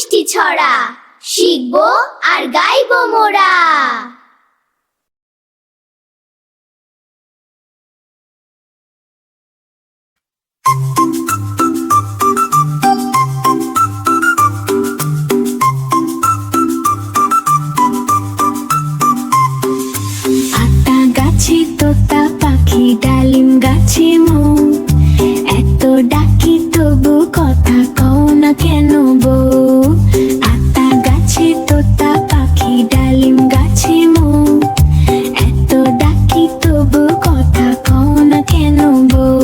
মিষ্টি ছড়া, শিখবো আর গাইবো মোরা। আতা গাছে তোতা পাখি, ডালিম গাছে মৌ, এত ডাকি তবু কথা কও না কেন বউ। আতা গাছে তোতা পাখি, ডালিম গাছে মৌ, এত ডাকি তবু কথা কও না কেন বউ।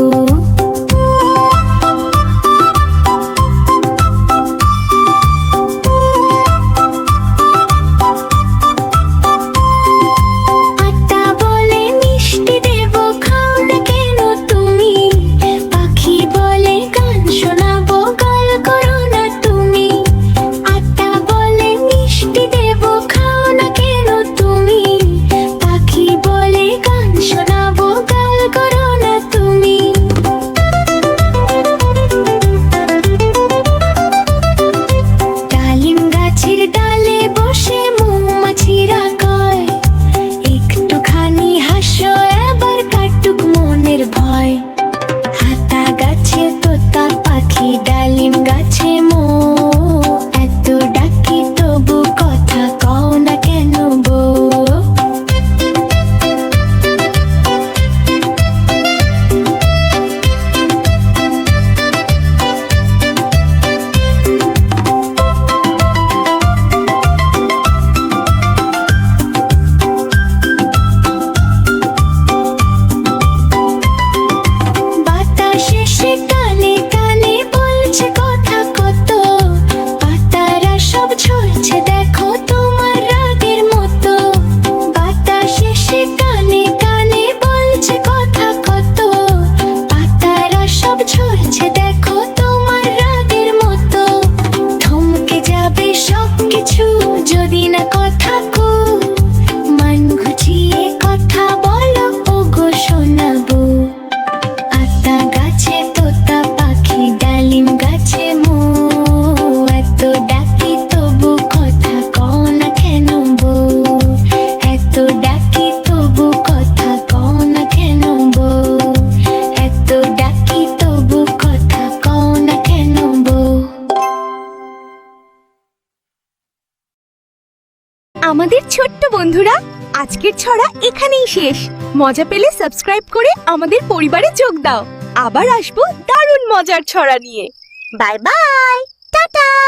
আমাদের ছোট্ট বন্ধুরা, আজকের ছড়া এখানেই শেষ। মজা পেলে সাবস্ক্রাইব করে আমাদের পরিবারে যোগ দাও। আবার আসবো দারুণ মজার ছড়া নিয়ে। Bye bye, tata.